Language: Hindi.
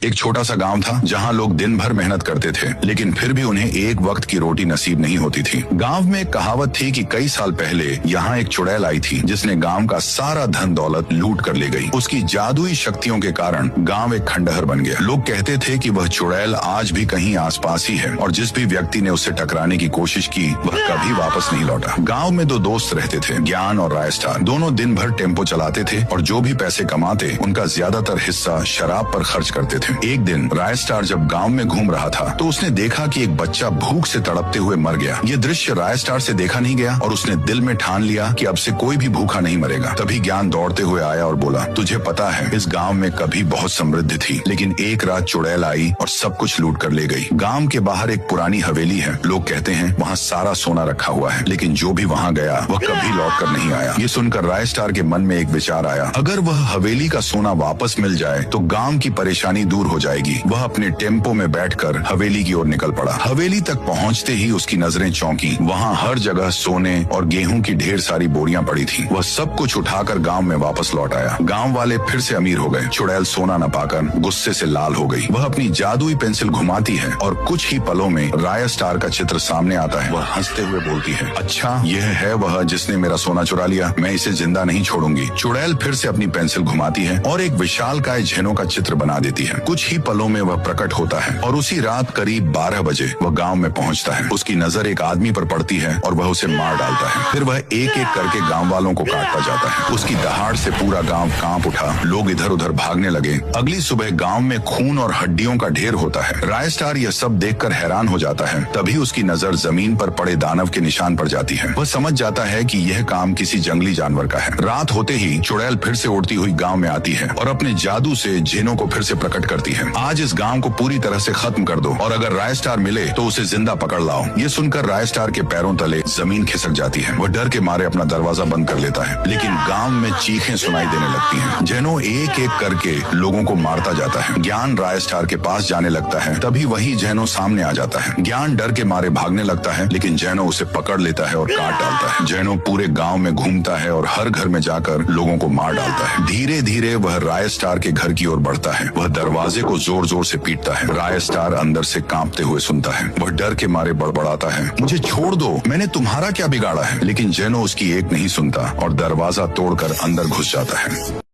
एक छोटा सा गांव था जहां लोग दिन भर मेहनत करते थे, लेकिन फिर भी उन्हें एक वक्त की रोटी नसीब नहीं होती थी। गांव में एक कहावत थी कि कई साल पहले यहाँ एक चुड़ैल आई थी जिसने गांव का सारा धन दौलत लूट कर ले गई। उसकी जादुई शक्तियों के कारण गांव एक खंडहर बन गया। लोग कहते थे कि वह चुड़ैल आज भी कहीं आसपास ही है और जिस भी व्यक्ति ने उससे टकराने की कोशिश की वह कभी वापस नहीं लौटा। गाँव में दो दोस्त रहते थे, ज्ञान और रायस्टार। दोनों दिन भर टेम्पो चलाते थे और जो भी पैसे कमाते उनका ज्यादातर हिस्सा शराब पर खर्च करते थे। एक दिन रायस्टार जब गांव में घूम रहा था तो उसने देखा कि एक बच्चा भूख से तड़पते हुए मर गया। ये दृश्य रायस्टार से देखा नहीं गया और उसने दिल में ठान लिया कि अब से कोई भी भूखा नहीं मरेगा। तभी ज्ञान दौड़ते हुए आया और बोला, तुझे पता है इस गांव में कभी बहुत समृद्धि थी, लेकिन एक रात चुड़ैल आई और सब कुछ लूट कर ले गई। गांव के बाहर एक पुरानी हवेली है। लोग कहते हैं वहाँ सारा सोना रखा हुआ है, लेकिन जो भी वहाँ गया वह कभी लौट कर नहीं आया। ये सुनकर रायस्टार के मन में एक विचार आया, अगर वह हवेली का सोना वापस मिल जाए तो गांव की परेशानी दूर हो जाएगी। वह अपने टेम्पो में बैठकर हवेली की ओर निकल पड़ा। हवेली तक पहुंचते ही उसकी नजरें चौंकी। वहां हर जगह सोने और गेहूं की ढेर सारी बोरियां पड़ी थीं। वह सब कुछ उठाकर गांव में वापस लौट आया। गांव वाले फिर से अमीर हो गए। चुड़ैल सोना न पाकर गुस्से से लाल हो गई। वह अपनी जादुई पेंसिल घुमाती है और कुछ ही पलों में रायस्टार का चित्र सामने आता है। वह हंसते हुए बोलती है, अच्छा यह है वह जिसने मेरा सोना चुरा लिया, मैं इसे जिंदा नहीं छोड़ूंगी। चुड़ैल फिर से अपनी पेंसिल घुमाती है और एक विशालकाय झेनों का चित्र बना देती है। कुछ ही पलों में वह प्रकट होता है और उसी रात करीब 12 बजे वह गांव में पहुंचता है। उसकी नजर एक आदमी पर पड़ती है और वह उसे मार डालता है। फिर वह एक एक करके गांव वालों को काटता जाता है। उसकी दहाड़ से पूरा गांव कांप उठा। लोग इधर उधर भागने लगे। अगली सुबह गांव में खून और हड्डियों का ढेर होता है। रायस्टार यह सब देखकर हैरान हो जाता है। तभी उसकी नजर जमीन पर पड़े दानव के निशान पर जाती है। वह समझ जाता है कि यह काम किसी जंगली जानवर का है। रात होते ही चुड़ैल फिर से उड़ती हुई गांव में आती है और अपने जादू से झेनों को फिर से प्रकट करती है। आज इस गांव को पूरी तरह से खत्म कर दो और अगर रायस्टार मिले तो उसे जिंदा पकड़ लाओ। ये सुनकर रायस्टार के पैरों तले जमीन खिसक जाती है। वह डर के मारे अपना दरवाजा बंद कर लेता है, लेकिन गांव में चीखें सुनाई देने लगती हैं। जेनो एक एक करके लोगों को मारता जाता है। ज्ञान रायस्टार के पास जाने लगता है। तभी वही जेनो सामने आ जाता है। ज्ञान डर के मारे भागने लगता है, लेकिन जेनो उसे पकड़ लेता है और काट डालता है। जेनो पूरे गाँव में घूमता है और हर घर में जाकर लोगों को मार डालता है। धीरे धीरे वह रायस्टार के घर की ओर बढ़ता है। वह दरवाजे को जोर जोर से पीटता है। रायस्टार अंदर से कांपते हुए सुनता है। वह डर के मारे बड़बड़ाता है, मुझे छोड़ दो, मैंने तुम्हारा क्या बिगाड़ा है। लेकिन जेनो उसकी एक नहीं सुनता और दरवाजा तोड़कर अंदर घुस जाता है।